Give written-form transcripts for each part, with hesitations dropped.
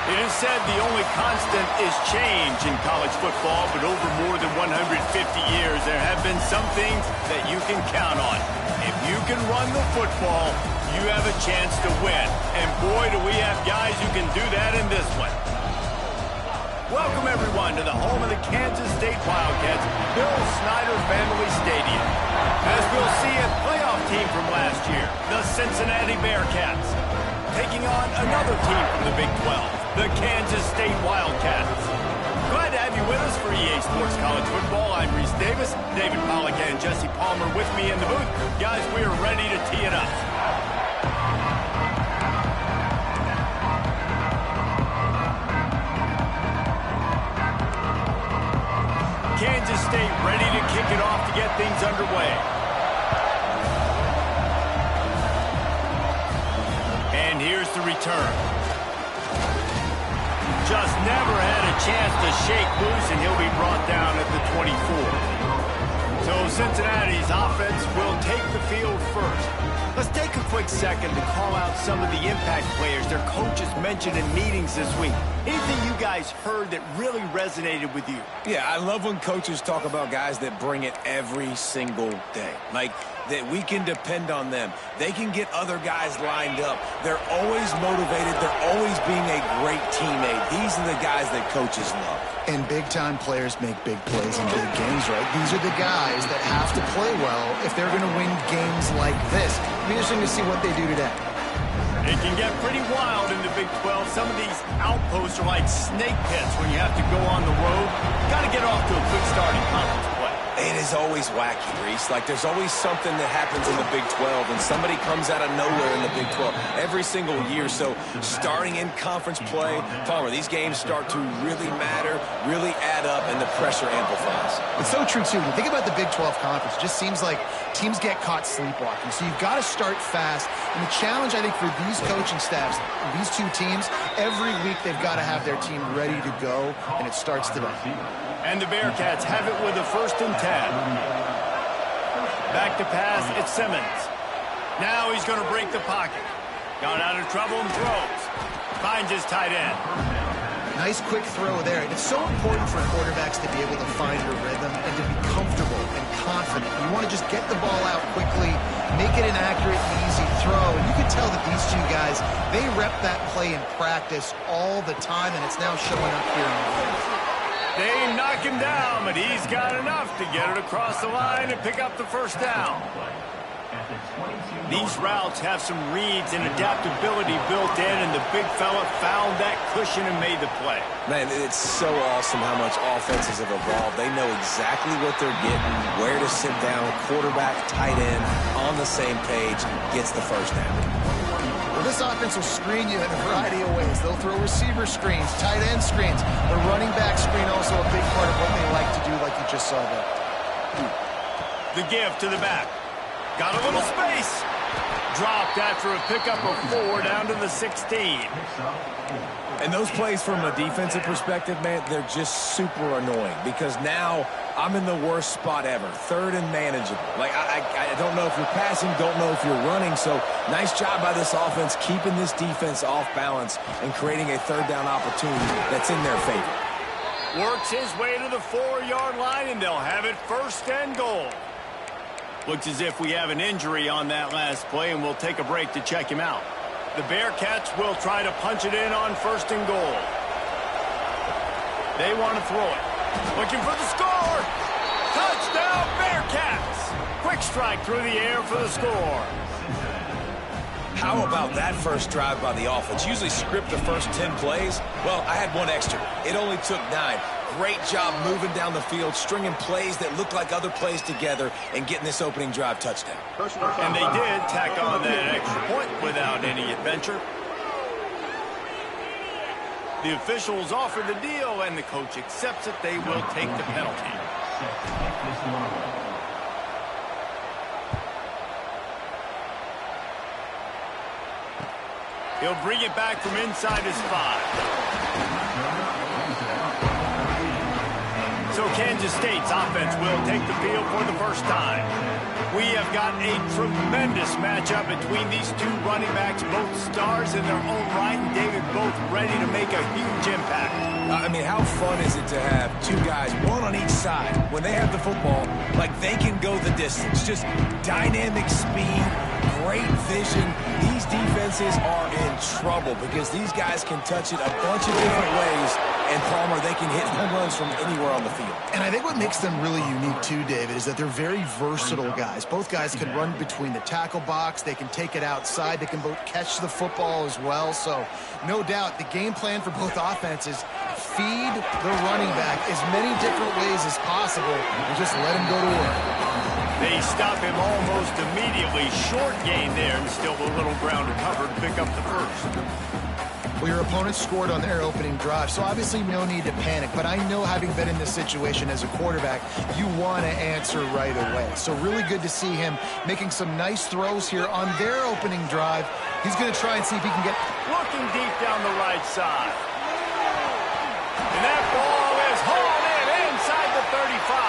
It is said the only constant is change in college football, but over more than 150 years, there have been some things that you can count on. If you can run the football, you have a chance to win. And boy, do we have guys who can do that in this one. Welcome, everyone, to the home of the Kansas State Wildcats, Bill Snyder Family Stadium. As we'll see, a playoff team from last year, the Cincinnati Bearcats, taking on another team from the Big 12, the Kansas State Wildcats. Glad to have you with us for EA Sports College Football. I'm Reese Davis, David Pollack and Jesse Palmer with me in the booth. Guys, we are ready to tee it up. Kansas State ready to kick it off to get things underway. And here's the return. Just never had a chance to shake loose, and he'll be brought down at the 24. So Cincinnati's offense will take the field first. Let's take a quick second to call out some of the impact players their coaches mentioned in meetings this week. Anything you guys heard that really resonated with you? Yeah, I love when coaches talk about guys that bring it every single day. Like, that we can depend on them. They can get other guys lined up. They're always motivated. They're always being a great teammate. These are the guys that coaches love. And big-time players make big plays in big games, right? These are the guys that have to play well if they're going to win games like this. It'll be interesting to see what they do today. It can get pretty wild in the Big 12. Some of these outposts are like snake pits when you have to go on the road. Got to get off to a good start in conference play. It is always wacky, Reese. Like, there's always something that happens in the Big 12, and somebody comes out of nowhere in the Big 12 every single year. So starting in conference play, Palmer, these games start to really matter, really add up, and the pressure amplifies. It's so true, too. When you think about the Big 12 conference, it just seems like teams get caught sleepwalking. So you've got to start fast. And the challenge, I think, for these coaching staffs, these two teams, every week they've got to have their team ready to go, and it starts today. And the Bearcats have it with a 1st and 10. Back to pass, it's Simmons. Now he's going to break the pocket. Got out of trouble and throws. Finds his tight end. Nice quick throw there. It's so important for quarterbacks to be able to find a rhythm and to be comfortable and confident. You want to just get the ball out quickly, make it an accurate and easy throw. And you can tell that these two guys, they rep that play in practice all the time, and it's now showing up here on the field. They knock him down, but he's got enough to get it across the line and pick up the 1st down. These routes have some reads and adaptability built in, and the big fella found that cushion and made the play. Man, it's so awesome how much offenses have evolved. They know exactly what they're getting, where to sit down, quarterback, tight end, on the same page, gets the 1st down. Well, this offense will screen you in a variety of ways. They'll throw receiver screens, tight end screens. The running back screen also a big part of what they like to do, like you just saw there. The give to the back. Got a little space. Dropped after a pickup of 4 down to the 16. And those plays from a defensive perspective, man, they're just super annoying because now I'm in the worst spot ever, 3rd and manageable. Like, I don't know if you're passing, don't know if you're running. So nice job by this offense keeping this defense off balance and creating a 3rd down opportunity that's in their favor. Works his way to the 4-yard line, and they'll have it 1st and goal. Looks as if we have an injury on that last play, and we'll take a break to check him out. The Bearcats will try to punch it in on 1st and goal. They want to throw it. Looking for the score. Touchdown, Bearcats. Quick strike through the air for the score. How about that first drive by the offense? Usually script the first 10 plays. Well, I had one extra. It only took 9. Great job moving down the field, stringing plays that look like other plays together, and getting this opening drive touchdown. And they did tack on that extra point without any adventure. The officials offer the deal, and the coach accepts it. They will take the penalty. He'll bring it back from inside his 5. So Kansas State's offense will take the field for the first time. We have got a tremendous matchup between these two running backs, both stars in their own right, and David, both ready to make a huge impact. I mean, how fun is it to have two guys, one on each side, when they have the football, like they can go the distance. Just dynamic speed, great vision. These defenses are in trouble because these guys can touch it a bunch of different ways, and Palmer, they can hit home runs from anywhere on the field. And I think what makes them really unique too, David, is that they're very versatile guys. Both guys can run between the tackle box. They can take it outside. They can both catch the football as well. So no doubt the game plan for both offenses, feed the running back as many different ways as possible and just let him go to work. They stop him almost immediately. Short gain there, and still a little ground to cover to pick up the first. Well, your opponent scored on their opening drive, so obviously no need to panic. But I know, having been in this situation as a quarterback, you want to answer right away. So really good to see him making some nice throws here on their opening drive. He's going to try and see if he can get... Looking deep down the right side. And that ball is hauled in inside the 35.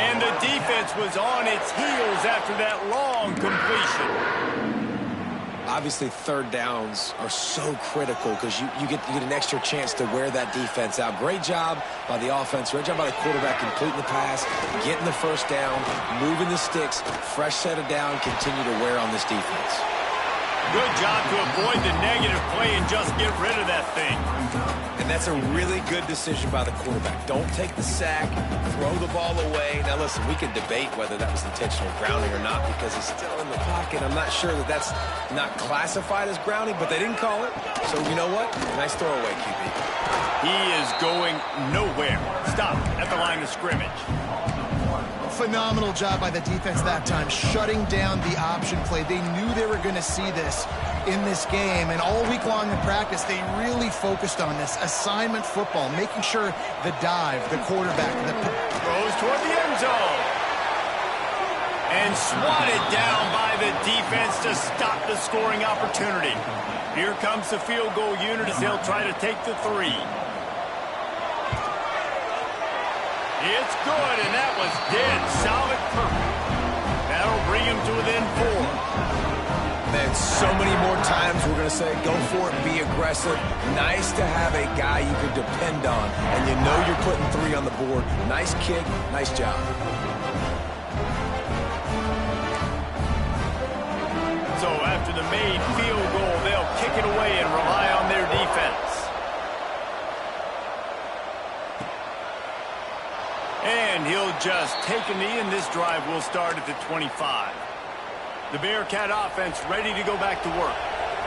And the defense was on its heels after that long completion. Obviously, third downs are so critical because you get an extra chance to wear that defense out. Great job by the offense. Great job by the quarterback completing the pass, getting the first down, moving the sticks, fresh set of down, continue to wear on this defense. Good job to avoid the negative play and just get rid of that thing. And that's a really good decision by the quarterback. Don't take the sack, throw the ball away. Now, listen, we can debate whether that was intentional grounding or not because he's still in the pocket. I'm not sure that that's not classified as grounding, but they didn't call it. So, you know what? Nice throwaway, QB. He is going nowhere. Stop at the line of scrimmage. Phenomenal job by the defense that time, shutting down the option play. They knew they were going to see this in this game, and all week long in practice, they really focused on this assignment football, making sure the dive, the quarterback, goes toward the end zone. And swatted down by the defense to stop the scoring opportunity. Here comes the field goal unit as they'll try to take the 3. It's good, and that was dead solid perfect. That'll bring him to within 4. Man, so many more times we're going to say, go for it, be aggressive. Nice to have a guy you can depend on, and you know you're putting 3 on the board. Nice kick, nice job. So after the made field goal, they'll kick it away and rely on their defense. And he'll just take a knee, and this drive will start at the 25. The Bearcat offense ready to go back to work.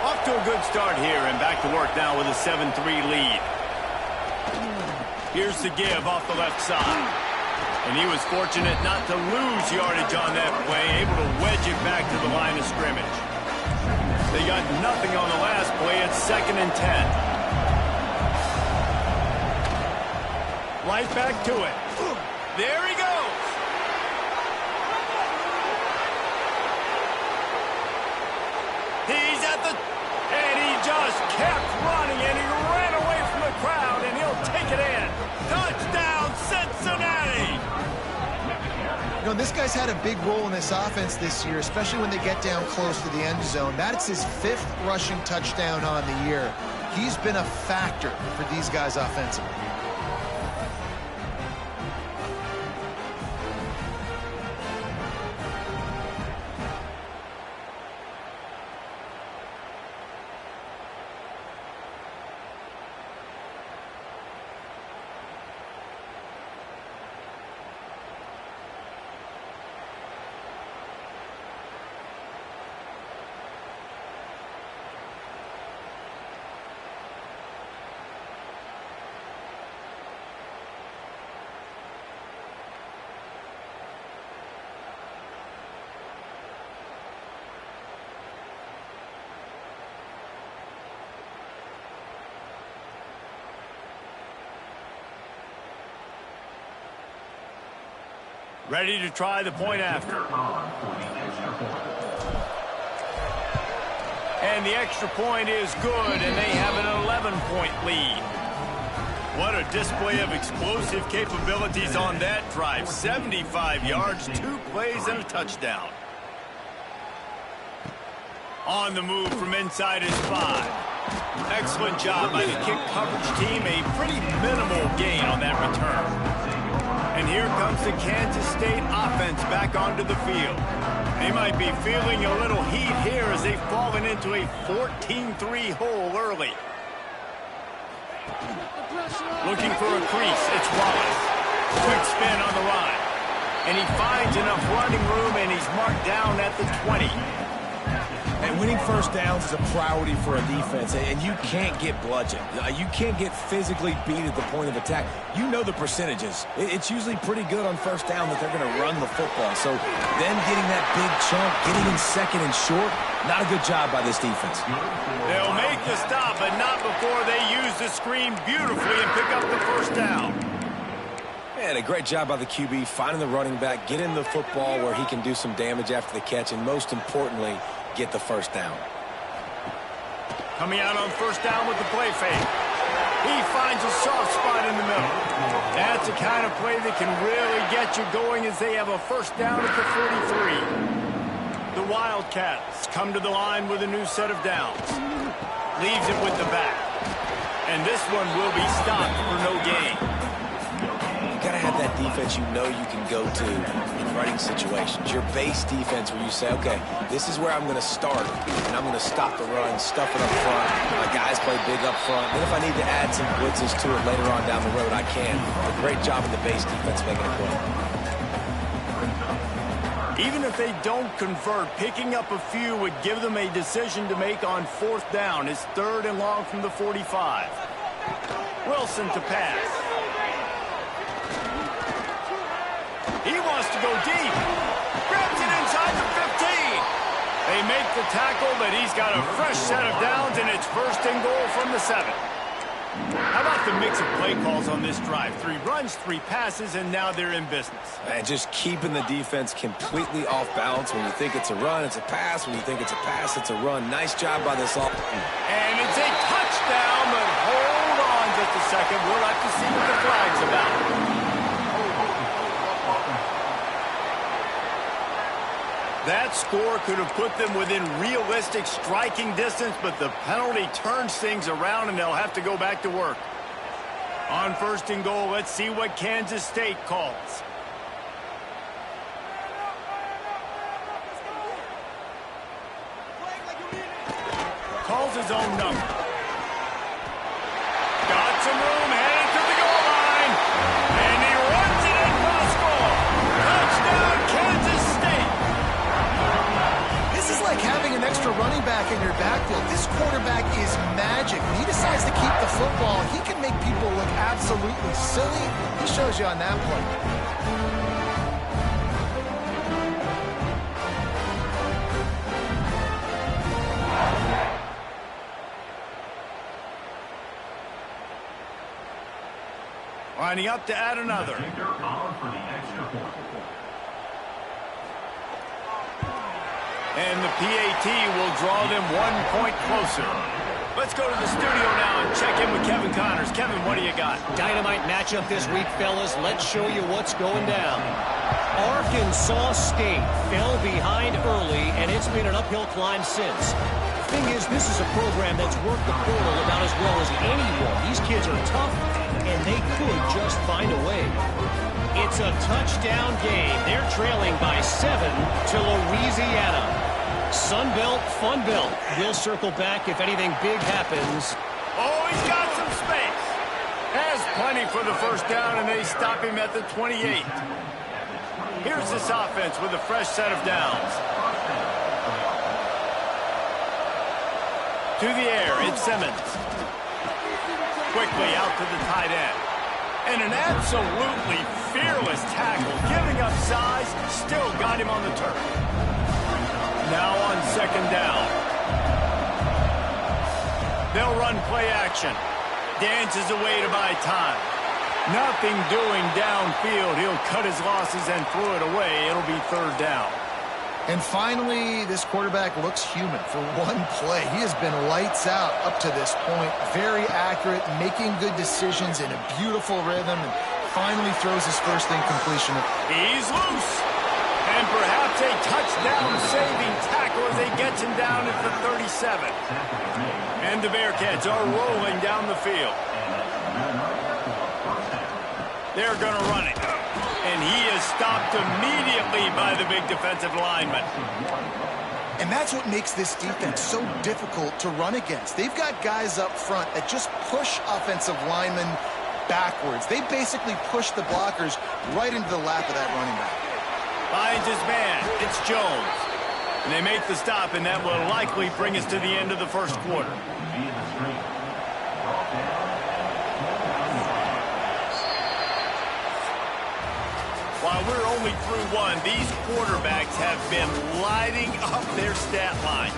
Off to a good start here, and back to work now with a 7-3 lead. Here's the give off the left side. And he was fortunate not to lose yardage on that play, able to wedge it back to the line of scrimmage. They got nothing on the last play. It's 2nd and 10. Right back to it. There he goes. He's at the... And he just kept running, and he ran away from the crowd, and he'll take it in. Touchdown, Cincinnati! You know, this guy's had a big role in this offense this year, especially when they get down close to the end zone. That's his 5th rushing touchdown on the year. He's been a factor for these guys offensively. Ready to try the point after. And the extra point is good, and they have an 11-point lead. What a display of explosive capabilities on that drive. 75 yards, 2 plays, and a touchdown. On the move from inside his 5. Excellent job by the kick coverage team. A pretty minimal gain on that return. And here comes the Kansas State offense back onto the field. They might be feeling a little heat here as they've fallen into a 14-3 hole early. Looking for a crease, it's Wallace. Quick spin on the line. And he finds enough running room, and he's marked down at the 20. And winning first downs is a priority for a defense, and you can't get bludgeoned. You can't get physically beat at the point of attack. You know the percentages. It's usually pretty good on first down that they're going to run the football. So them getting that big chunk, getting in second and short, not a good job by this defense. They'll make the stop, but not before they use the screen beautifully and pick up the first down. And a great job by the QB finding the running back, getting the football where he can do some damage after the catch, and most importantly, get the first down. Coming out on first down with the play fake. He finds a soft spot in the middle. That's the kind of play that can really get you going as they have a first down at the 43. The Wildcats come to the line with a new set of downs. Leaves it with the back. And this one will be stopped for no gain. You got to have that defense you know you can go to in running situations. Your base defense where you say, okay, this is where I'm going to start, and I'm going to stop the run, stuff it up front. My guys play big up front. Then if I need to add some blitzes to it later on down the road, I can. A great job in the base defense making a play. Even if they don't convert, picking up a few would give them a decision to make on fourth down. It's 3rd and long from the 45. Wilson to pass. He wants to go deep. Grabs it inside the 15. They make the tackle, but he's got a fresh set of downs, and it's 1st and goal from the 7. How about the mix of play calls on this drive? 3 runs, 3 passes, and now they're in business. And just keeping the defense completely off balance. When you think it's a run, it's a pass. When you think it's a pass, it's a run. Nice job by this offense. And it's a touchdown, but hold on just a second. We'll have to see what the flag's about. That score could have put them within realistic striking distance, but the penalty turns things around, and they'll have to go back to work. On 1st and goal, let's see what Kansas State calls. Calls his own number. Got some room, headed to the goal line. And he runs it in for the score. Touchdown, Kansas State. This is like having an extra running back in your backfield. This quarterback is magic. When he decides to keep the football, he can make people look absolutely silly. He shows you on that play. Lining up to add another. And the PAT will draw them 1 point closer. Let's go to the studio now and check in with Kevin Connors. Kevin, what do you got? Dynamite matchup this week, fellas. Let's show you what's going down. Arkansas State fell behind early, and it's been an uphill climb since. The thing is, this is a program that's worked the portal about as well as anyone. These kids are tough, and they could just find a way. It's a touchdown game. They're trailing by 7 to Louisiana. Sunbelt, Funbelt. We'll circle back if anything big happens. Oh, he's got some space. Has plenty for the first down, and they stop him at the 28. Here's this offense with a fresh set of downs. To the air, it's Simmons. Quickly out to the tight end. And an absolutely fearless tackle, giving up size, still got him on the turf. Now on 2nd down. They'll run play action. Dances away to buy time. Nothing doing downfield. He'll cut his losses and throw it away. It'll be 3rd down. And finally, this quarterback looks human for one play. He has been lights out up to this point. Very accurate, making good decisions in a beautiful rhythm, and finally throws his first incompletion. He's loose. And perhaps a touchdown-saving tackle as he gets him down at the 37. And the Bearcats are rolling down the field. They're going to run it. And he is stopped immediately by the big defensive lineman. And that's what makes this defense so difficult to run against. They've got guys up front that just push offensive linemen backwards. They basically push the blockers right into the lap of that running back. Finds his man. It's Jones. And they make the stop, and that will likely bring us to the end of the first quarter. While we're only through one, these quarterbacks have been lighting up their stat line.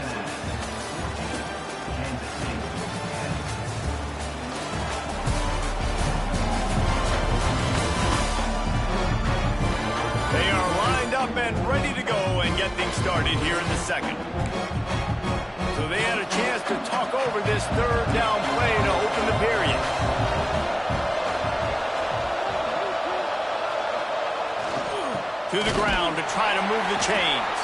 They are lined up and ready to go and get things started here in the second. So they had a chance to talk over this third down play to open the period. To the ground to try to move the chains.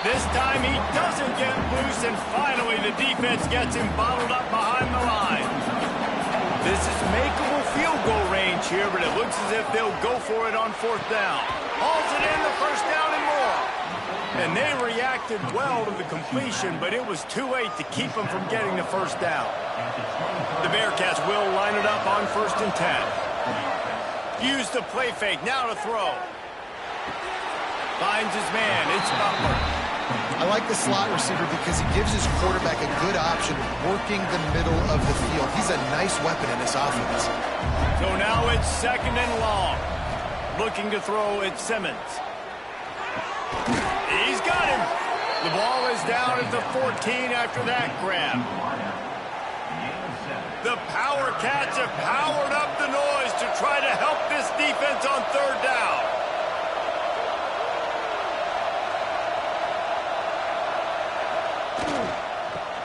This time he doesn't get loose, and finally the defense gets him bottled up behind the line. This is makeable field goal range here, but it looks as if they'll go for it on fourth down. Hauls it in, the first down and more. And they reacted well to the completion, but it was too late to keep them from getting the first down. The Bearcats will line it up on 1st and 10. Use the play fake, now to throw. Finds his man. It's Butler. I like the slot receiver because he gives his quarterback a good option working the middle of the field. He's a nice weapon in this offense. So now it's 2nd and long. Looking to throw at Simmons. He's got him. The ball is down at the 14 after that grab. The Power Cats have powered up the noise to try to help this defense on 3rd down.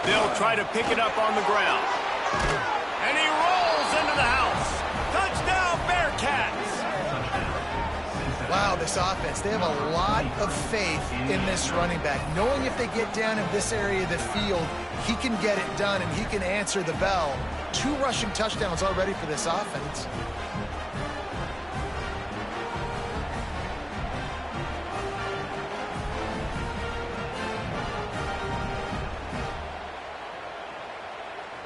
They'll try to pick it up on the ground. And he rolls into the house. Touchdown, Bearcats! Wow, this offense, they have a lot of faith in this running back. Knowing if they get down in this area of the field, he can get it done and he can answer the bell. 2 rushing touchdowns already for this offense.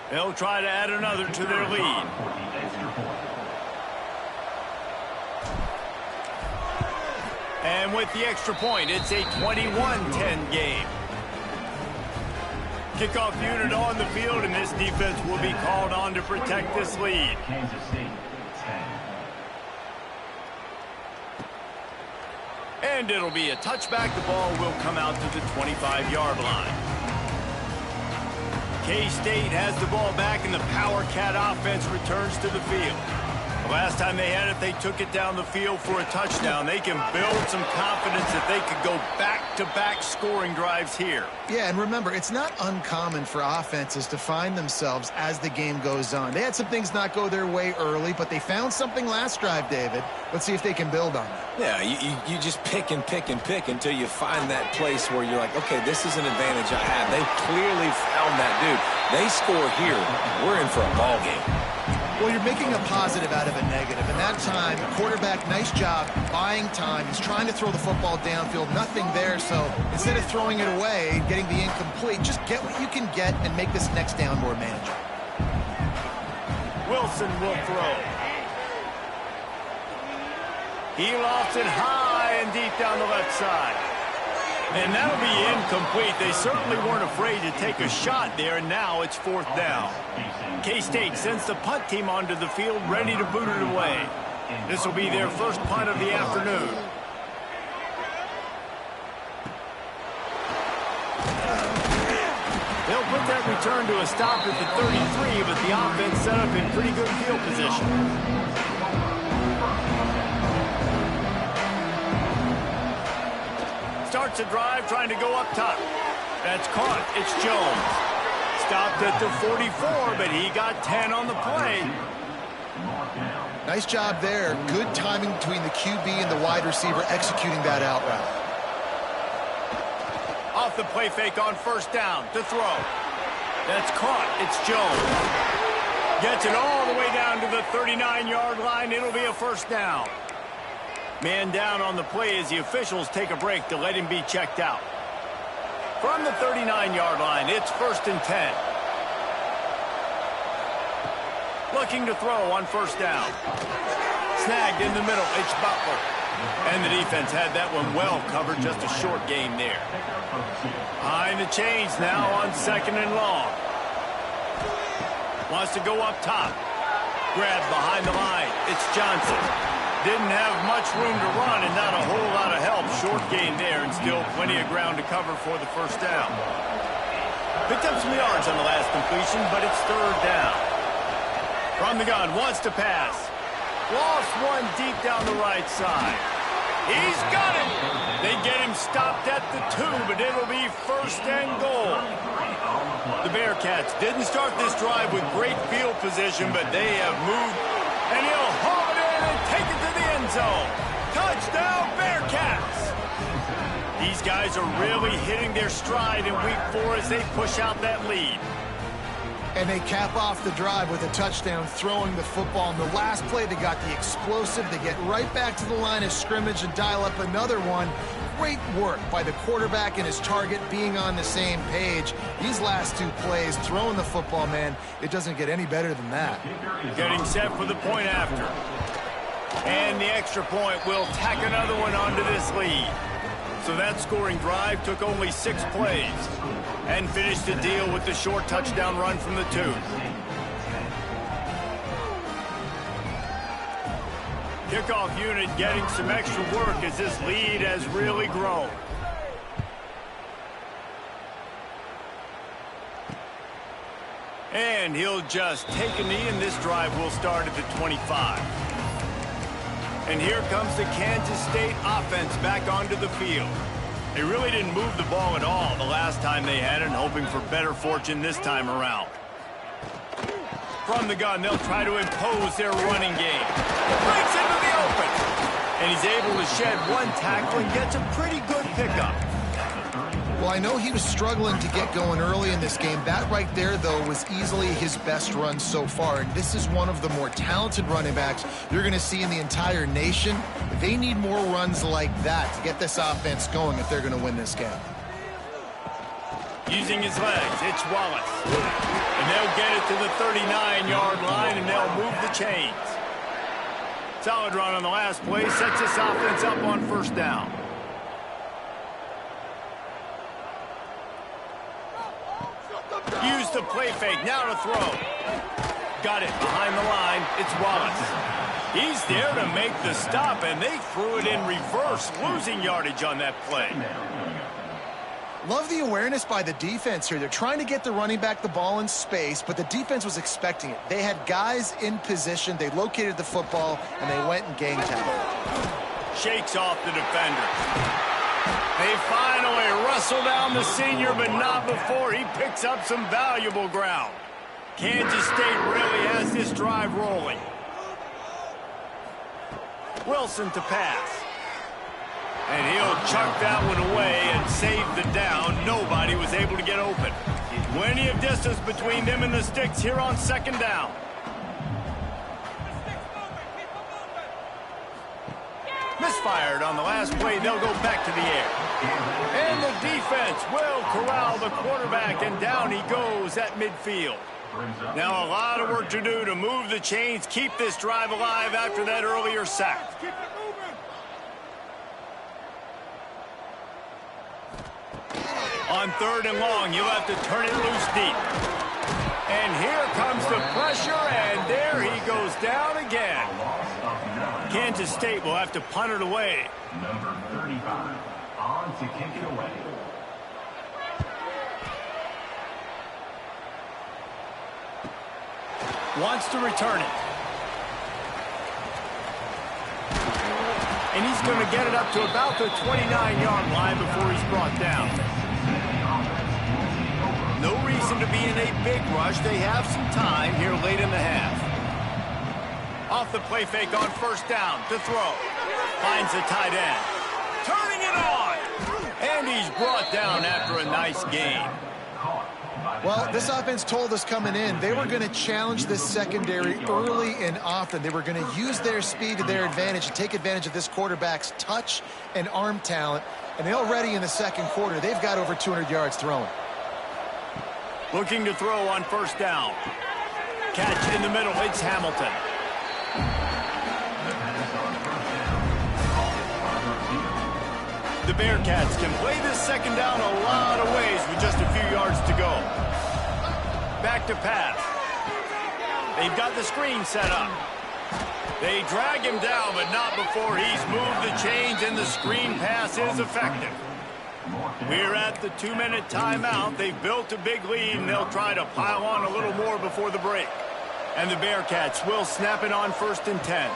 They'll try to add another to their lead. And with the extra point, it's a 21-10 game. Kickoff unit on the field, and this defense will be called on to protect this lead. And it'll be a touchback. The ball will come out to the 25-yard line. K-State has the ball back, and the Power Cat offense returns to the field. The last time they had it, they took it down the field for a touchdown. They can build some confidence that they could go back-to-back scoring drives here. Yeah, and remember, it's not uncommon for offenses to find themselves as the game goes on. They had some things not go their way early, but they found something last drive, David. Let's see if they can build on it. Yeah, you just pick and pick and pick until you find that place where you're like, okay, this is an advantage I have. They clearly found that dude. They score here, we're in for a ball game. Well, you're making a positive out of a negative. And that time, quarterback, nice job buying time. He's trying to throw the football downfield. Nothing there, so instead of throwing it away, getting the incomplete, just get what you can get and make this next down more manageable. Wilson will throw. He lofts it high and deep down the left side. And that'll be incomplete. They certainly weren't afraid to take a shot there, and now it's 4th down. K-State sends the punt team onto the field, ready to boot it away. This will be their first punt of the afternoon. They'll put that return to a stop at the 33, but the offense set up in pretty good field position. starts the drive trying to go up top. That's caught. It's Jones. Stopped at the 44, but he got 10 on the play. Nice job there. Good timing between the QB and the wide receiver executing that out route. Off the play fake on first down to throw. That's caught. It's Jones. Gets it all the way down to the 39-yard line. It'll be a first down. Man down on the play as the officials take a break to let him be checked out. From the 39-yard line, it's 1st and 10. Looking to throw on first down. Snagged in the middle, it's Butler. And the defense had that one well covered, just a short gain there. Behind the chains now on 2nd and long. Wants to go up top. Grab behind the line, it's Johnson. Didn't have much room to run and not a whole lot of help. Short gain there and still plenty of ground to cover for the first down. Picked up some yards on the last completion, but it's 3rd down. From the gun, wants to pass. Lost one deep down the right side. He's got it. They get him stopped at the 2, but it'll be 1st and goal. The Bearcats didn't start this drive with great field position, but they have moved, and he'll haul it in and take it to the end zone. Touchdown, Bearcats! These guys are really hitting their stride in week 4 as they push out that lead. And they cap off the drive with a touchdown, throwing the football. In the last play, they got the explosive. They get right back to the line of scrimmage and dial up another one. Great work by the quarterback and his target being on the same page. These last 2 plays, throwing the football, man, it doesn't get any better than that. Getting set for the point after. And the extra point will tack another one onto this lead. So that scoring drive took only 6 plays and finished the deal with the short touchdown run from the 2. Kickoff unit getting some extra work as this lead has really grown. And he'll just take a knee, and this drive will start at the 25. And here comes the Kansas State offense back onto the field. They really didn't move the ball at all the last time they had it, hoping for better fortune this time around. From the gun, they'll try to impose their running game. Breaks into the open. And he's able to shed one tackle and gets a pretty good pickup. Well, I know he was struggling to get going early in this game. That right there, though, was easily his best run so far. And this is one of the more talented running backs you're going to see in the entire nation. They need more runs like that to get this offense going if they're going to win this game. Using his legs, it's Wallace. And they'll get it to the 39-yard line, and they'll move the chains. Solid run on the last play, sets this offense up on first down. Use the play fake, now to throw. Got it behind the line, it's Wallace. He's there to make the stop, and they threw it in reverse, losing yardage on that play. Love the awareness by the defense here. They're trying to get the running back the ball in space, but the defense was expecting it. They had guys in position, they located the football, and they went and gang tackled. Shakes off the defender. They finally wrestle down the senior, but not before he picks up some valuable ground. Kansas State really has this drive rolling. Wilson to pass. And he'll chuck that one away and save the down. Nobody was able to get open. Plenty of distance between them and the sticks here on second down. Misfired on the last play. They'll go back to the air. And the defense will corral the quarterback, and down he goes at midfield. Now a lot of work to do to move the chains, keep this drive alive after that earlier sack. On 3rd and long, you'll have to turn it loose deep. And here comes the pressure, and there he goes down again. Kansas State will have to punt it away. Number 35, on to kick it away. Wants to return it. And he's going to get it up to about the 29-yard line before he's brought down. No reason to be in a big rush. They have some time here late in the half. Off the play fake on first down to throw. Finds the tight end. Turning it on. And he's brought down after a nice gain. Well, this offense told us coming in they were going to challenge this secondary early and often. They were going to use their speed to their advantage and take advantage of this quarterback's touch and arm talent. And already in the second quarter, they've got over 200 yards throwing. Looking to throw on first down. Catch in the middle. It's Hamilton. The Bearcats can play this second down a lot of ways with just a few yards to go. Back to pass. They've got the screen set up. They drag him down, but not before he's moved the chains, and the screen pass is effective. We're at the 2-minute timeout. They've built a big lead, and they'll try to pile on a little more before the break. And the Bearcats will snap it on 1st and 10.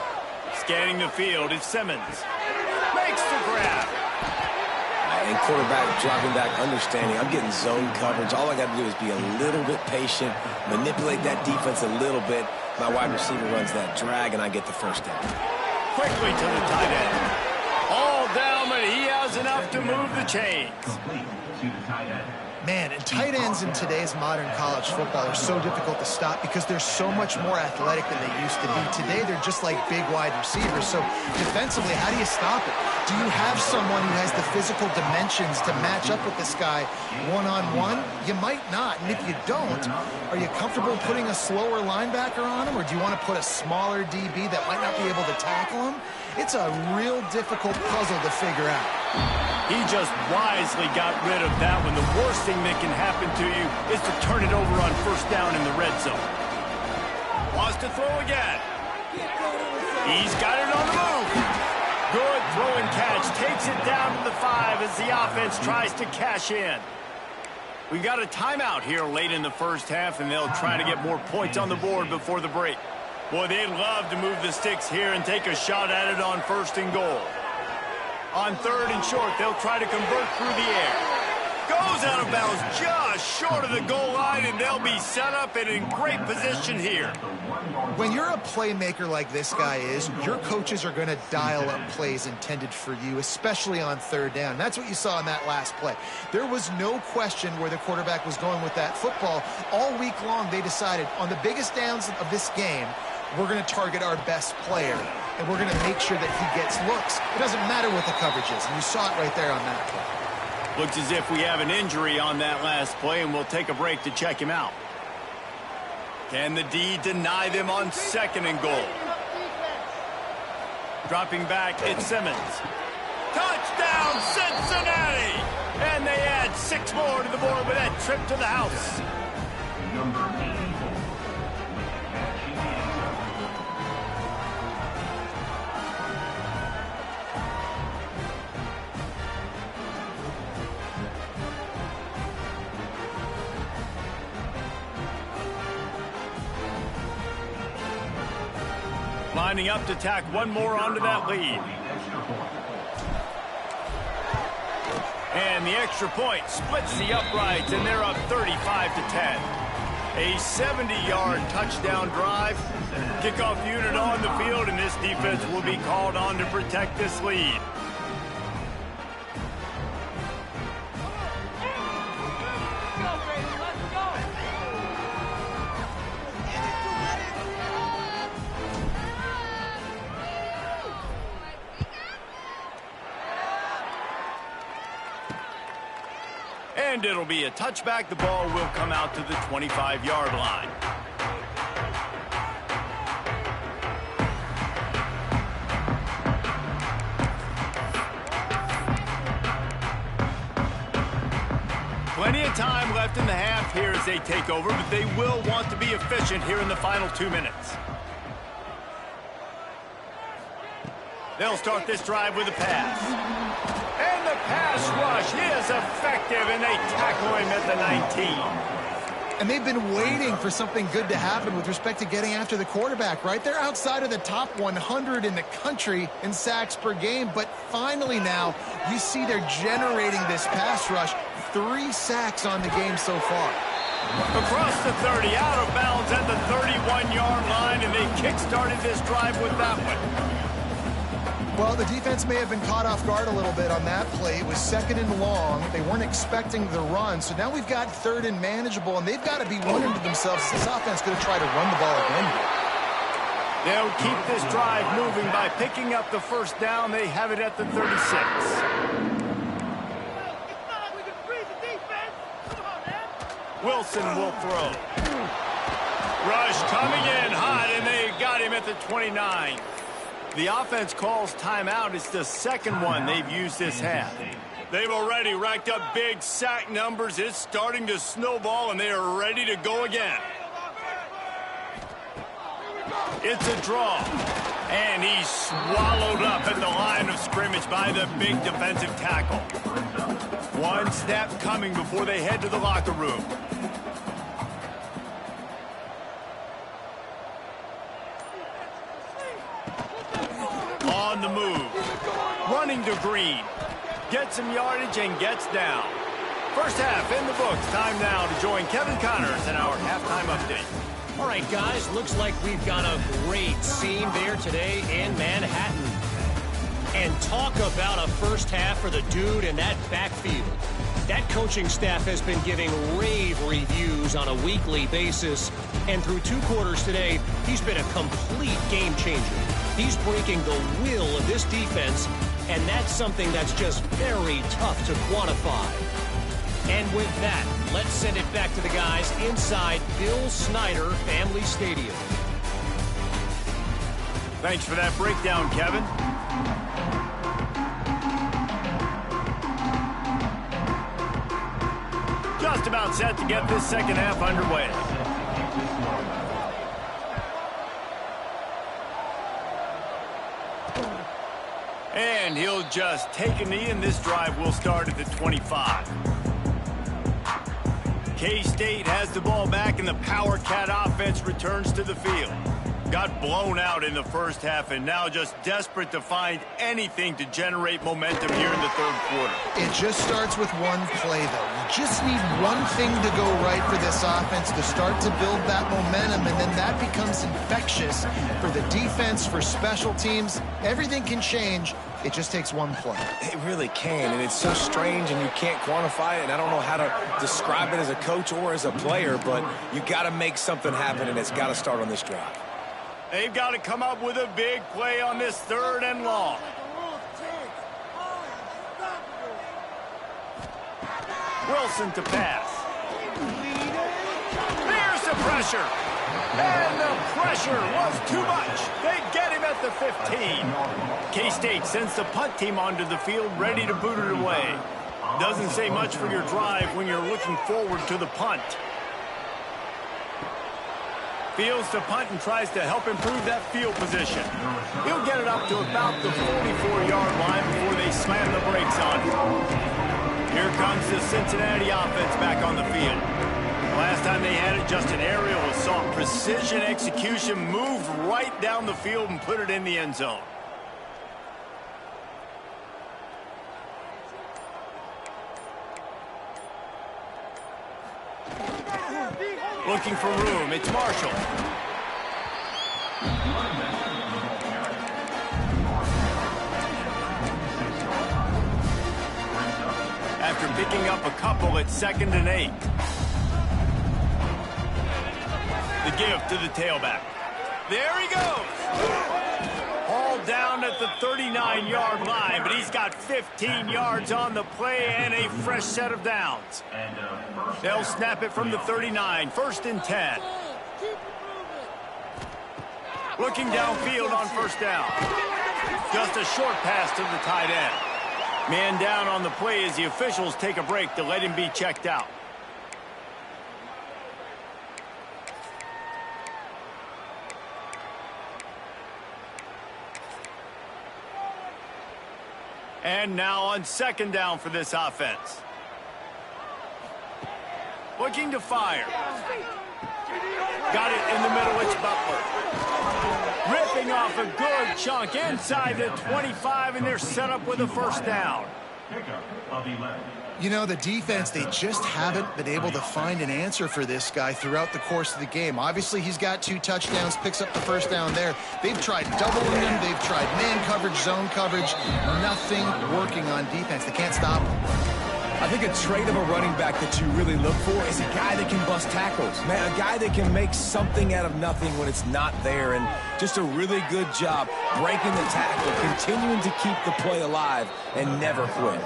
Scanning the field, it's Simmons. Makes the grab. And quarterback dropping back, understanding I'm getting zone coverage. All I got to do is be a little bit patient, manipulate that defense a little bit. My wide receiver runs that drag, and I get the first down. Quickly to the tight end. All down, but he has enough to move the chains. Complete to the tight end. Man, and tight ends in today's modern college football are so difficult to stop because they're so much more athletic than they used to be. Today, they're just like big wide receivers. So defensively, how do you stop it? Do you have someone who has the physical dimensions to match up with this guy one-on-one? You might not. And if you don't, are you comfortable putting a slower linebacker on him? Or do you want to put a smaller DB that might not be able to tackle him? It's a real difficult puzzle to figure out. He just wisely got rid of that when the worst thing that can happen to you is to turn it over on first down in the red zone. Wants to throw again. He's got it on the move. Good throw and catch. Takes it down to the 5 as the offense tries to cash in. We've got a timeout here late in the first half, and they'll try to get more points on the board before the break. Boy, they'd love to move the sticks here and take a shot at it on 1st and goal. On 3rd and short, they'll try to convert through the air. Goes out of bounds just short of the goal line, and they'll be set up and in great position here. When you're a playmaker like this guy is, your coaches are going to dial up plays intended for you, especially on 3rd down. That's what you saw in that last play. There was no question where the quarterback was going with that football. All week long, they decided on the biggest downs of this game, we're going to target our best player, and we're going to make sure that he gets looks. It doesn't matter what the coverage is, and you saw it right there on that play. Looks as if we have an injury on that last play, and we'll take a break to check him out. Can the D deny them on 2nd and goal? Dropping back, it's Simmons. Touchdown, Cincinnati! And they add 6 more to the board with that trip to the house. Number 84. Lining up to tack one more onto that lead. And the extra point splits the uprights, and they're up 35 to 10. A 70-yard touchdown drive. Kickoff unit on the field, and this defense will be called on to protect this lead. And it'll be a touchback. The ball will come out to the 25-yard line. Plenty of time left in the half here as they take over, but they will want to be efficient here in the final 2 minutes. They'll start this drive with a pass. And the pass rush is effective, and they tackle him at the 19. And they've been waiting for something good to happen with respect to getting after the quarterback, right? They're outside of the top 100 in the country in sacks per game, but finally now you see they're generating this pass rush. 3 sacks on the game so far. Across the 30, out of bounds at the 31-yard line, and they kick-started this drive with that one. Well, the defense may have been caught off guard a little bit on that play. It was 2nd and long. They weren't expecting the run, so now we've got 3rd and manageable, and they've got to be wondering to themselves, is this offense going to try to run the ball again here? They'll keep this drive moving by picking up the first down. They have it at the 36. Wilson will throw. Rush coming in hot, and they got him at the 29. The offense calls timeout. It's the second one they've used this half. They've already racked up big sack numbers. It's starting to snowball, and they are ready to go again. It's a draw, and he's swallowed up at the line of scrimmage by the big defensive tackle. One snap coming before they head to the locker room. On the move, running to Green, gets some yardage and gets down. First half in the books. Time now to join Kevin Connors in our halftime update. All right, guys, looks like we've got a great scene there today in Manhattan. And talk about a first half for the dude in that backfield. That coaching staff has been giving rave reviews on a weekly basis. And through 2 quarters today, he's been a complete game changer. He's breaking the will of this defense, and that's something that's just very tough to quantify. And with that, let's send it back to the guys inside Bill Snyder Family Stadium. Thanks for that breakdown, Kevin. Just about set to get this second half underway. And he'll just take a knee, and this drive will start at the 25. K-State has the ball back, and the Power Cat offense returns to the field. Got blown out in the first half, and now just desperate to find anything to generate momentum here in the third quarter. It just starts with one play, though. You just need one thing to go right for this offense to start to build that momentum, and then that becomes infectious for the defense, for special teams. Everything can change. It just takes one play. It really can, and it's so strange, and you can't quantify it, and I don't know how to describe it as a coach or as a player, but you got to make something happen, and it's got to start on this drive. They've got to come up with a big play on this 3rd and long. Wilson to pass. Here's the pressure. And the pressure was too much. They get him at the 15. K-State sends the punt team onto the field, ready to boot it away. Doesn't say much for your drive when you're looking forward to the punt. Fields to punt and tries to help improve that field position. He'll get it up to about the 44-yard line before they slam the brakes on it. Here comes the Cincinnati offense back on the field. Last time they had it, just an aerial assault. Precision execution, moved right down the field and put it in the end zone. Looking for room, it's Marshall. After picking up a couple at 2nd and 8. The give to the tailback. There he goes. Hauled down at the 39-yard line, but he's got 15 yards on the play and a fresh set of downs. They'll snap it from the 39, 1st and 10. Looking downfield on 1st down. Just a short pass to the tight end. Man down on the play as the officials take a break to let him be checked out. And now on 2nd down for this offense. Well, looking to fire. Got it in the middle, it's Butler. Ripping off a good chunk inside the 25, and they're set up with a first down. Pickup of 11. You know, the defense, they just haven't been able to find an answer for this guy throughout the course of the game. Obviously, he's got 2 touchdowns, picks up the first down there. They've tried doubling him. They've tried man coverage, zone coverage. Nothing working on defense. They can't stop him. I think a trait of a running back that you really look for is a guy that can bust tackles. Man, a guy that can make something out of nothing when it's not there. And just a really good job breaking the tackle, continuing to keep the play alive, and never quit.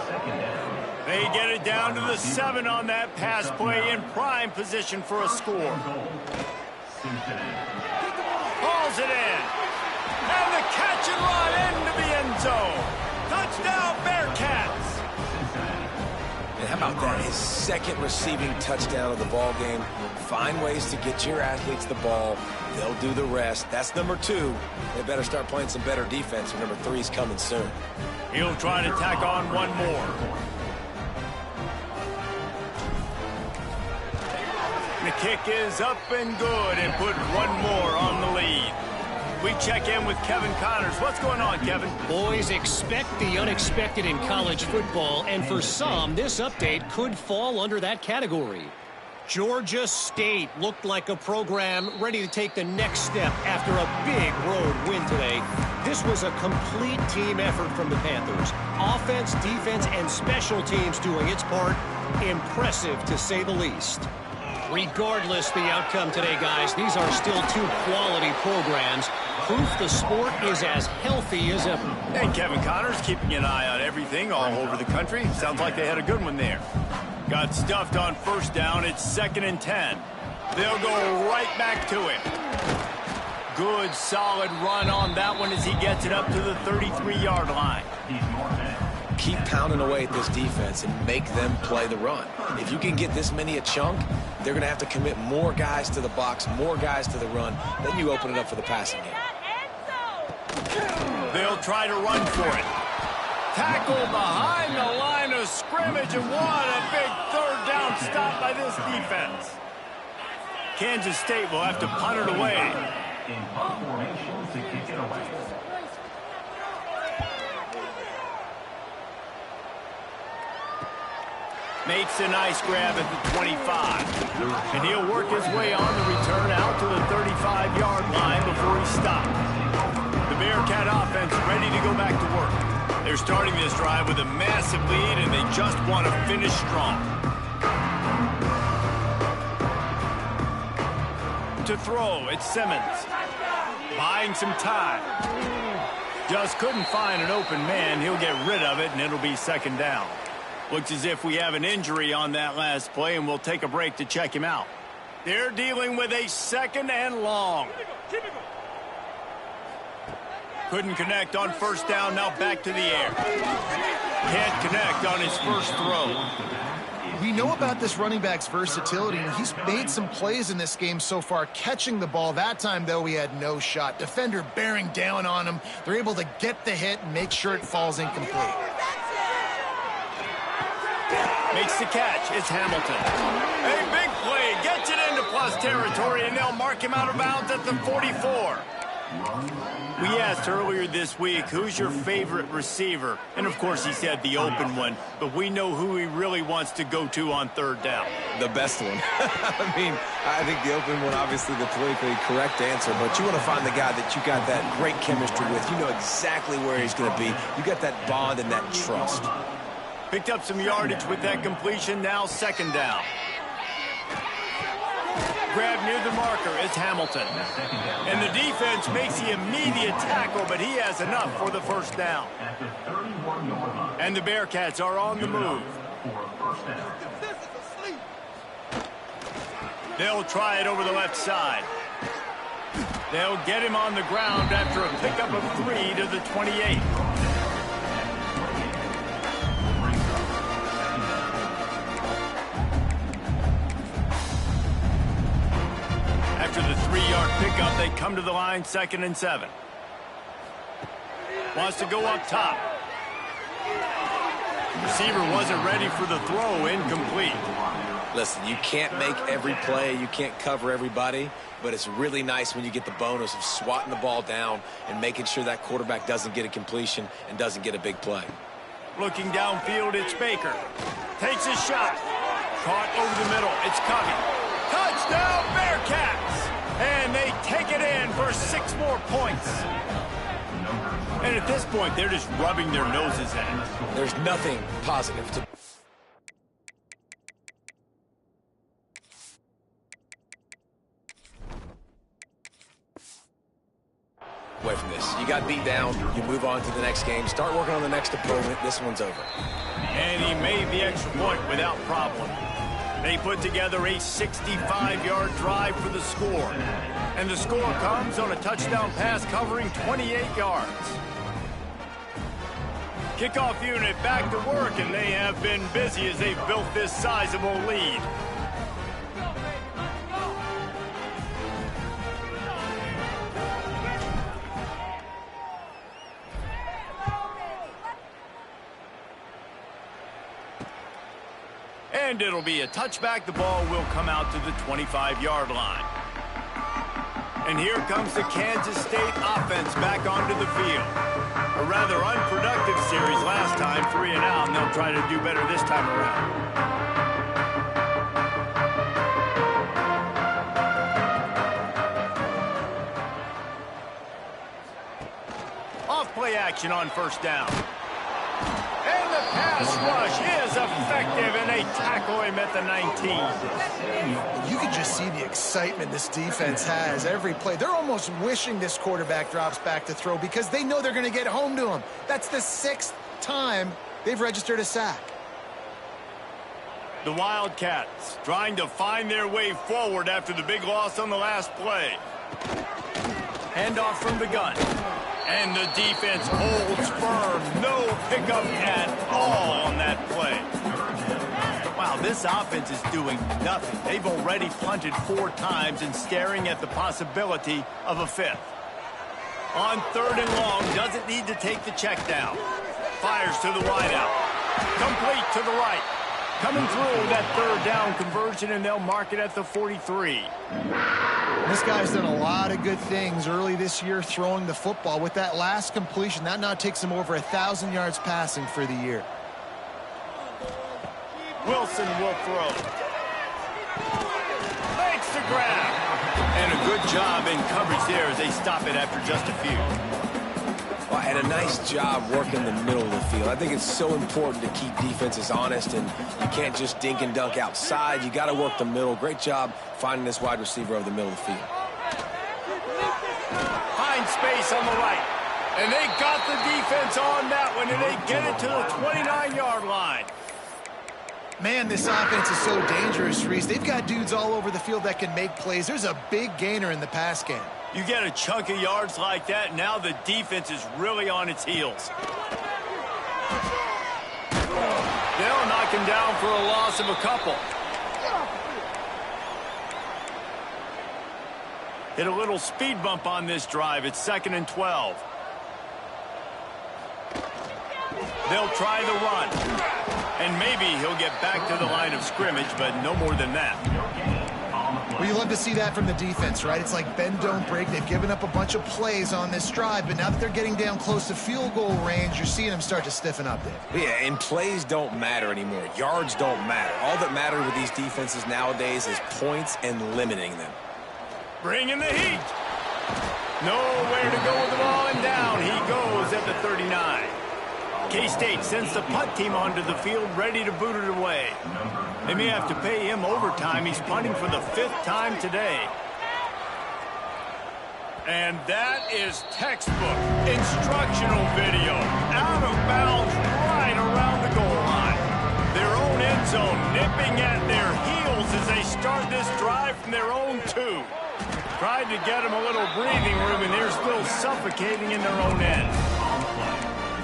They get it down to the 7 on that pass play in prime position for a score. Hauls it in. And the catch and run into the end zone. Touchdown, Bearcats. And how about that? His second receiving touchdown of the ball game. Find ways to get your athletes the ball. They'll do the rest. That's number 2. They better start playing some better defense, or number 3 is coming soon. He'll try to tack on one more. The kick is up and good, and put one more on the lead. We check in with Kevin Connors. What's going on, Kevin? Boys, expect the unexpected in college football, and for some, this update could fall under that category. Georgia State looked like a program ready to take the next step after a big road win today. This was a complete team effort from the Panthers. Offense, defense, and special teams doing its part. Impressive, to say the least. Regardless the outcome today, guys, these are still 2 quality programs. Proof the sport is as healthy as ever. Hey, Kevin Connors, keeping an eye on everything all over the country. Sounds like they had a good one there. Got stuffed on first down. It's 2nd and 10. They'll go right back to him. Good, solid run on that one as he gets it up to the 33-yard line. Keep pounding away at this defense and make them play the run. If you can get this many a chunk, they're going to have to commit more guys to the box, more guys to the run. Then you open it up for the passing game. They'll try to run for it. Tackle behind the line of scrimmage, and what a big 3rd down stop by this defense. Kansas State will have to punt it away. In punt formation to kick it away. Makes a nice grab at the 25. And he'll work his way on the return out to the 35-yard line before he stops. The Bearcat offense ready to go back to work. They're starting this drive with a massive lead, and they just want to finish strong. To throw, it's Simmons. Buying some time. Just couldn't find an open man. He'll get rid of it, and it'll be 2nd down. Looks as if we have an injury on that last play, and we'll take a break to check him out. They're dealing with a 2nd and long. Couldn't connect on first down, now back to the air. Can't connect on his first throw. We know about this running back's versatility, and he's made some plays in this game so far, catching the ball. That time, though, he had no shot. Defender bearing down on him. They're able to get the hit and make sure it falls incomplete. Makes the catch. It's Hamilton. A big play. Gets it into plus territory, and they'll mark him out of bounds at the 44. We asked earlier this week, who's your favorite receiver? And, of course, he said the open one. But we know who he really wants to go to on 3rd down. The best one. I mean, I think the open one, obviously the politically correct answer. But you want to find the guy that you got that great chemistry with. You know exactly where he's going to be. You got that bond and that trust. Picked up some yardage with that completion. Now 2nd down. Grab near the marker is Hamilton. And the defense makes the immediate tackle, but he has enough for the first down. And the Bearcats are on the move. They'll try it over the left side. They'll get him on the ground after a pickup of 3 to the 28. After the 3-yard pickup, they come to the line, 2nd and 7. Wants to go up top. Receiver wasn't ready for the throw, incomplete. Listen, you can't make every play, you can't cover everybody, but it's really nice when you get the bonus of swatting the ball down and making sure that quarterback doesn't get a completion and doesn't get a big play. Looking downfield, it's Baker. Takes a shot. Caught over the middle. It's Covey. Touchdown, Bearcats! And they take it in for 6 more points. And at this point, they're just rubbing their noses at it. There's nothing positive to... away from this. You got beat down, you move on to the next game, start working on the next opponent. This one's over. And he made the extra point without problem. They put together a 65-yard drive for the score. And the score comes on a touchdown pass covering 28 yards. Kickoff unit back to work, and they have been busy as they've built this sizable lead. And it'll be a touchback. The ball will come out to the 25-yard line. And here comes the Kansas State offense back onto the field. A rather unproductive series last time, 3 and out, and they'll try to do better this time around. Off play action on first down. And the pass rush is effective, and they tackle him at the 19. You can just see the excitement this defense has every play. They're almost wishing this quarterback drops back to throw because they know they're going to get home to him. That's the 6th time they've registered a sack. The Wildcats trying to find their way forward after the big loss on the last play. Handoff from the gun. And the defense holds firm. No pickup at all on that play. Wow, this offense is doing nothing. They've already punted 4 times and staring at the possibility of a 5th. On 3rd and long, doesn't need to take the check down. Fires to the wideout. Complete to the right. Coming through that 3rd down conversion, and they'll mark it at the 43. This guy's done a lot of good things early this year throwing the football. With that last completion, that now takes him over 1,000 yards passing for the year. Wilson will throw. Makes the grab. And a good job in coverage there as they stop it after just a few. Well, and a nice job working the middle of the field. I think it's so important to keep defenses honest, and you can't just dink and dunk outside. You got to work the middle. Great job finding this wide receiver over the middle of the field. Find space on the right. And they got the defense on that one, and they get it to the 29-yard line. Man, this offense is so dangerous, Reese. They've got dudes all over the field that can make plays. There's a big gainer in the pass game. You get a chunk of yards like that, now the defense is really on its heels. They'll knock him down for a loss of a couple. Hit a little speed bump on this drive. It's 2nd and 12. They'll try the run. And maybe he'll get back to the line of scrimmage, but no more than that. Well, you love to see that from the defense, right? It's like bend, don't break. They've given up a bunch of plays on this drive, but now that they're getting down close to field goal range, you're seeing them start to stiffen up there. Yeah, and plays don't matter anymore. Yards don't matter. All that matters with these defenses nowadays is points and limiting them. Bringing the heat. Nowhere to go with the ball, and down he goes at the 39. K-State sends the punt team onto the field, ready to boot it away. They may have to pay him overtime. He's punting for the 5th time today. And that is textbook instructional video. Out of bounds right around the goal line. Their own end zone nipping at their heels as they start this drive from their own 2. Tried to get them a little breathing room, and they're still suffocating in their own end.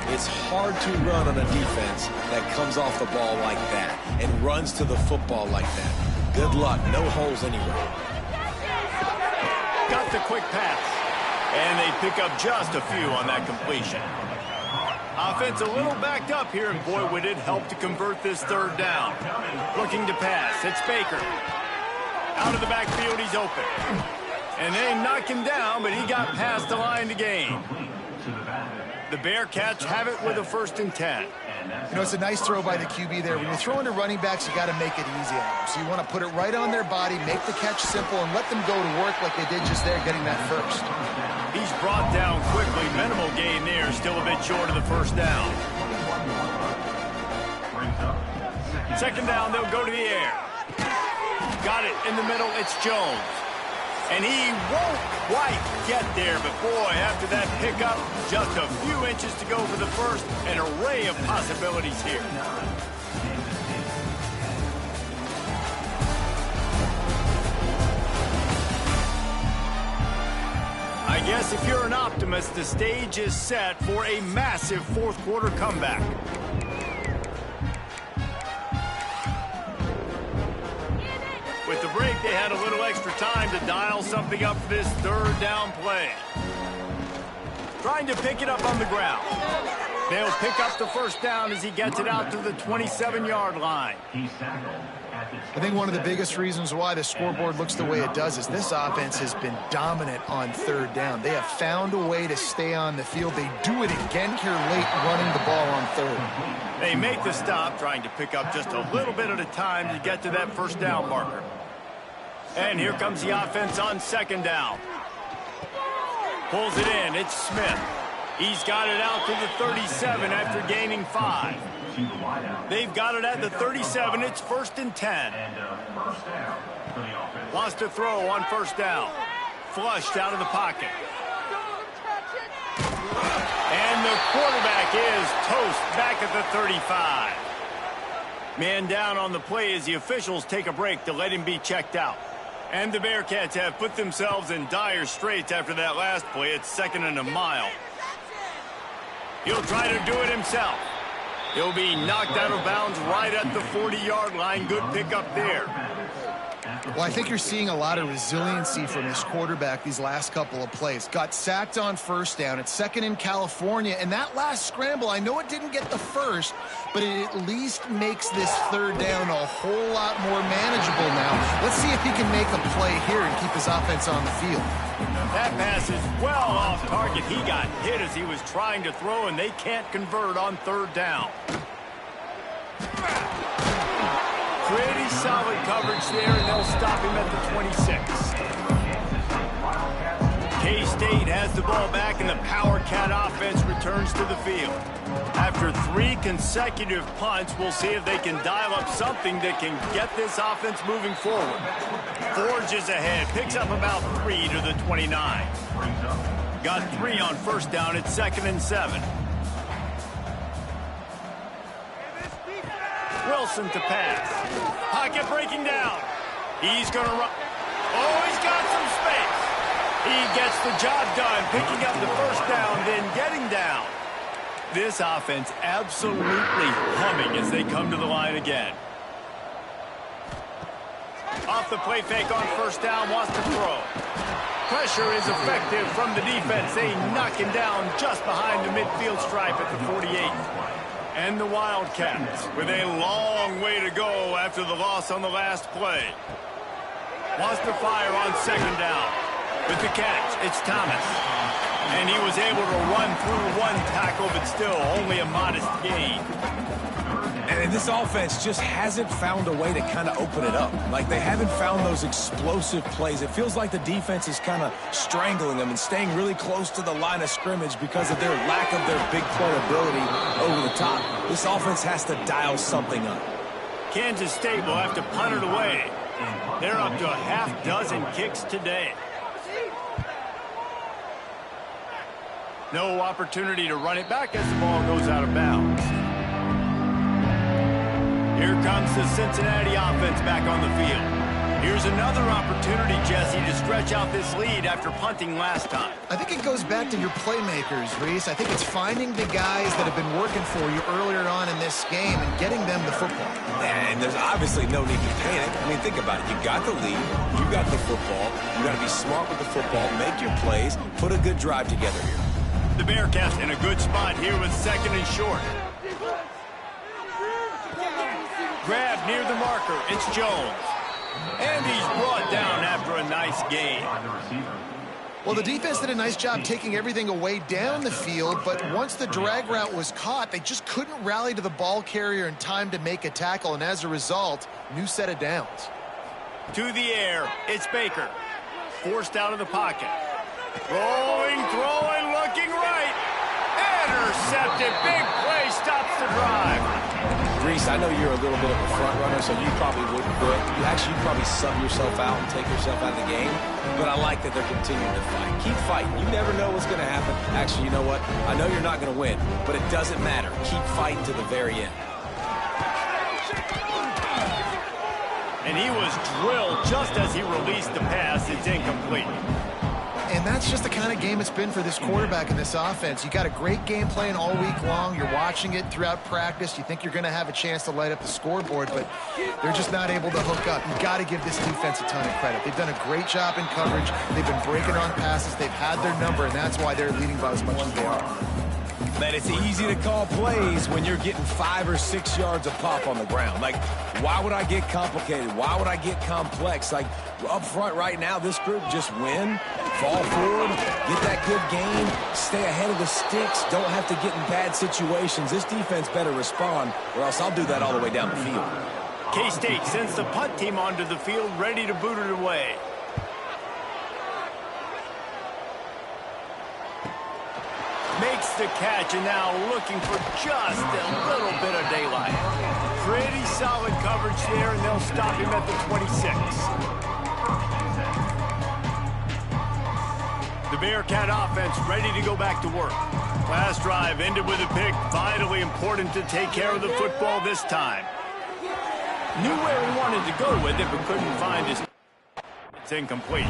It's hard to run on a defense that comes off the ball like that and runs to the football like that. Good luck. No holes anywhere. Got the quick pass. And they pick up just a few on that completion. Offense a little backed up here, and boy, would it help to convert this third down. Looking to pass. It's Baker. Out of the backfield, he's open. And they knock him down, but he got past the line to gain. The Bearcats have it with a 1st and 10. You know, it's a nice throw by the QB there. When you're throwing to running backs, you got to make it easy on them. So you want to put it right on their body, make the catch simple, and let them go to work like they did just there, getting that first. He's brought down quickly. Minimal gain there, still a bit short of the 1st down. 2nd down, they'll go to the air. Got it in the middle, it's Jones. And he won't quite get there, but boy, after that pickup, just a few inches to go for the first. An array of possibilities here. I guess if you're an optimist, the stage is set for a massive 4th quarter comeback. With the break, they had a little extra time to dial something up for this 3rd down play. Trying to pick it up on the ground. They'll pick up the 1st down as he gets it out to the 27-yard line. I think one of the biggest reasons why the scoreboard looks the way it does is this offense has been dominant on 3rd down. They have found a way to stay on the field. They do it again here late, running the ball on 3rd. They make the stop, trying to pick up just a little bit at a time to get to that 1st down marker. And here comes the offense on 2nd down. Pulls it in. It's Smith. He's got it out to the 37 after gaining 5. They've got it at the 37. It's 1st and 10. Lost a throw on 1st down. Flushed out of the pocket. And the quarterback is toast back at the 35. Man down on the play as the officials take a break to let him be checked out. And the Bearcats have put themselves in dire straits after that last play. It's 2nd and a mile. He'll try to do it himself. He'll be knocked out of bounds right at the 40-yard line. Good pickup there. Well, I think you're seeing a lot of resiliency from this quarterback these last couple of plays. Got sacked on 1st down. It's 2nd in California. And that last scramble, I know it didn't get the 1st, but it at least makes this 3rd down a whole lot more manageable now. Let's see if he can make a play here and keep his offense on the field. That pass is well off target. He got hit as he was trying to throw, and they can't convert on 3rd down. Pretty solid coverage there, and they'll stop him at the 26. K-State has the ball back, and the Power Cat offense returns to the field. After 3 consecutive punts, we'll see if they can dial up something that can get this offense moving forward. Forges ahead, picks up about 3 to the 29. Got 3 on 1st down. It's 2nd and 7. Wilson to pass. Pocket breaking down. He's going to run. Oh, he's got some space. He gets the job done, picking up the 1st down, then getting down. This offense absolutely humming as they come to the line again. Off the play fake on 1st down, wants to throw. Pressure is effective from the defense. They knock him down just behind the midfield stripe at the 48. And the Wildcats with a long way to go after the loss on the last play. Wants to fire on 2nd down. With the catch, it's Thomas. And he was able to run through 1 tackle, but still only a modest gain. And this offense just hasn't found a way to kind of open it up. Like, they haven't found those explosive plays. It feels like the defense is kind of strangling them and staying really close to the line of scrimmage because of their lack of their big play ability over the top. This offense has to dial something up. Kansas State will have to punt it away. They're up to a half-dozen kicks today. No opportunity to run it back as the ball goes out of bounds. Here comes the Cincinnati offense back on the field. Here's another opportunity, Jesse, to stretch out this lead after punting last time. I think it goes back to your playmakers, Reese. I think it's finding the guys that have been working for you earlier on in this game and getting them the football. And there's obviously no need to panic. I mean, think about it. You got the lead. You got the football. You got to be smart with the football. Make your plays. Put a good drive together here. The Bearcats in a good spot here with second and short. Grab near the marker. It's Jones. And he's brought down after a nice gain. Well, the defense did a nice job taking everything away down the field, but once the drag route was caught, they just couldn't rally to the ball carrier in time to make a tackle, and as a result, new set of downs. To the air, it's Baker. Forced out of the pocket. Throwing, looking right. Intercepted. Big play stops the drive. Reese, I know you're a little bit of a front runner, so you probably wouldn't quit. You'd probably sub yourself out and take yourself out of the game. But I like that they're continuing to fight. Keep fighting. You never know what's going to happen. Actually, you know what? I know you're not going to win, but it doesn't matter. Keep fighting to the very end. And he was drilled just as he released the pass. It's incomplete. And that's just the kind of game it's been for this quarterback in this offense. You got a great game plan all week long. You're watching it throughout practice. You think you're going to have a chance to light up the scoreboard, but they're just not able to hook up. You got to give this defense a ton of credit. They've done a great job in coverage. They've been breaking on passes. They've had their number, and that's why they're leading by as much as they are. Man, it's easy to call plays when you're getting 5 or 6 yards of pop on the ground. Like, why would I get complicated? Why would I get complex? Like, up front right now, this group just win, fall forward, get that good gain, stay ahead of the sticks, don't have to get in bad situations. This defense better respond, or else I'll do that all the way down the field. K-State sends the punt team onto the field, ready to boot it away. Makes the catch, and now looking for just a little bit of daylight. Pretty solid coverage there, and they'll stop him at the 26. The Bearcat offense ready to go back to work. Last drive ended with a pick. Vitally important to take care of the football this time. Knew where he wanted to go with it, but couldn't find his... It's incomplete.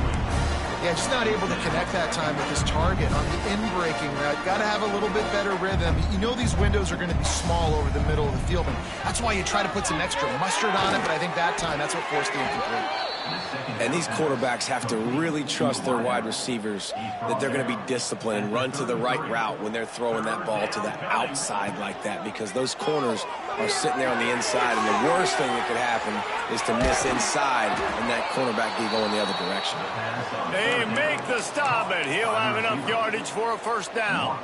Yeah, just not able to connect that time with his target on the in-breaking route. Got to have a little bit better rhythm. You know these windows are going to be small over the middle of the field, and that's why you try to put some extra mustard on it, but I think that time that's what forced the incomplete. And these quarterbacks have to really trust their wide receivers that they're going to be disciplined and run to the right route when they're throwing that ball to the outside like that, because those corners are sitting there on the inside, and the worst thing that could happen is to miss inside and that cornerback be going the other direction. They make the stop, and he'll have enough yardage for a first down.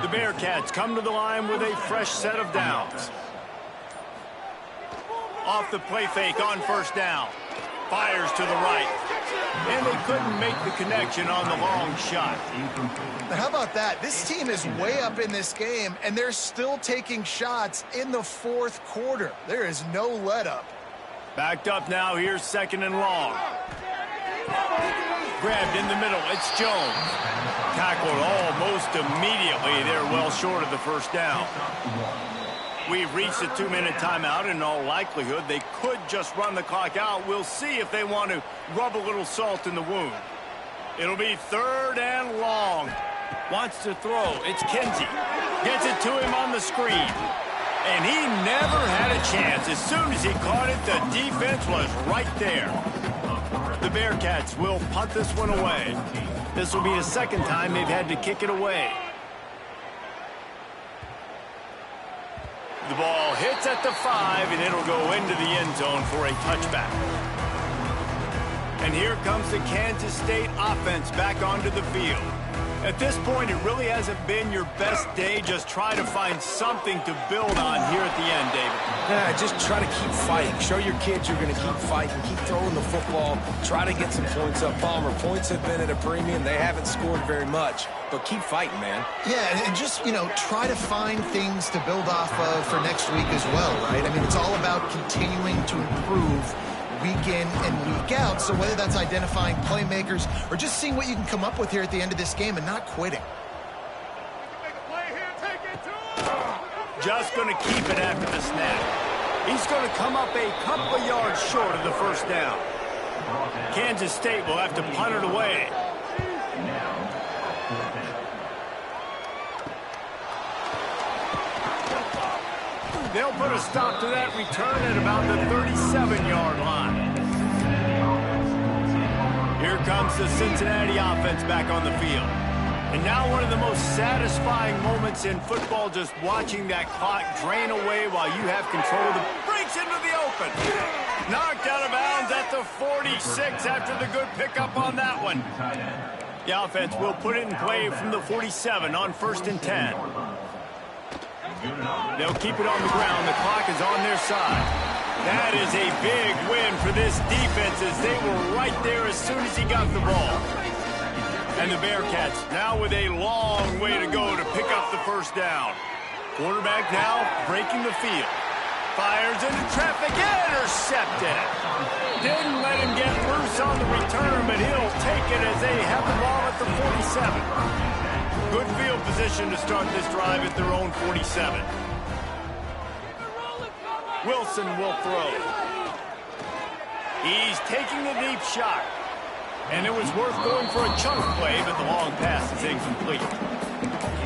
The Bearcats come to the line with a fresh set of downs. Off the play fake on first down. Fires to the right. And they couldn't make the connection on the long shot. Now, how about that? This team is way up in this game, and they're still taking shots in the fourth quarter. There is no let-up. Backed up now. Here's second and long. Grabbed in the middle. It's Jones. Tackled almost immediately. They're well short of the first down. We've reached a 2-minute timeout. In all likelihood, they could just run the clock out. We'll see if they want to rub a little salt in the wound. It'll be third and long. Wants to throw. It's Kinsey. Gets it to him on the screen. And he never had a chance. As soon as he caught it, the defense was right there. The Bearcats will punt this one away. This will be the second time they've had to kick it away. The ball hits at the 5, and it'll go into the end zone for a touchback. And here comes the Kansas State offense back onto the field. At this point, it really hasn't been your best day. Just try to find something to build on here at the end, David. Yeah, just try to keep fighting. Show your kids you're going to keep fighting. Keep throwing the football. Try to get some points up. Palmer, points have been at a premium. They haven't scored very much, but keep fighting, man. Yeah, and just, try to find things to build off of for next week as well, right? I mean, it's all about continuing to improve week in and week out. So whether that's identifying playmakers or just seeing what you can come up with here at the end of this game and not quitting. Just going to keep it after the snap. He's going to come up a couple of yards short of the first down. Kansas State will have to punt it away. They'll put a stop to that return at about the 37-yard line. Here comes the Cincinnati offense back on the field. And now one of the most satisfying moments in football, just watching that clock drain away while you have control of the... Breaks into the open. Knocked out of bounds at the 46 after the good pickup on that one. The offense will put it in play from the 47 on 1st and 10. They'll keep it on the ground. The clock is on their side. That is a big win for this defense as they were right there as soon as he got the ball. And the Bearcats now with a long way to go to pick up the first down. Quarterback now breaking the field. Fires into traffic, intercepted. Didn't let him get loose on the return, but he'll take it as they have the ball at the 47. Good field position to start this drive at their own 47. Wilson will throw. He's taking a deep shot. And it was worth going for a chunk play, but the long pass is incomplete.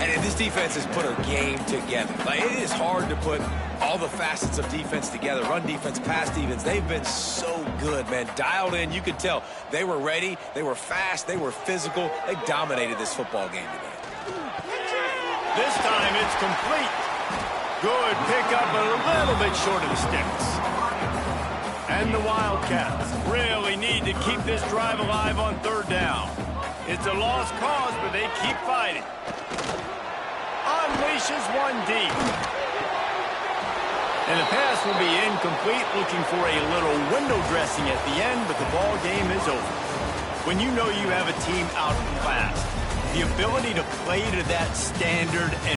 And this defense has put a game together. Like, it is hard to put all the facets of defense together. Run defense, pass defense. They've been so good, man. Dialed in. You could tell they were ready. They were fast. They were physical. They dominated this football game today. This time it's complete. Good pickup, but a little bit short of the sticks. And the Wildcats really need to keep this drive alive on 3rd down. It's a lost cause, but they keep fighting. Unleashes one deep. And the pass will be incomplete, looking for a little window dressing at the end, but the ball game is over. When you know you have a team outclassed, the ability to play to that standard and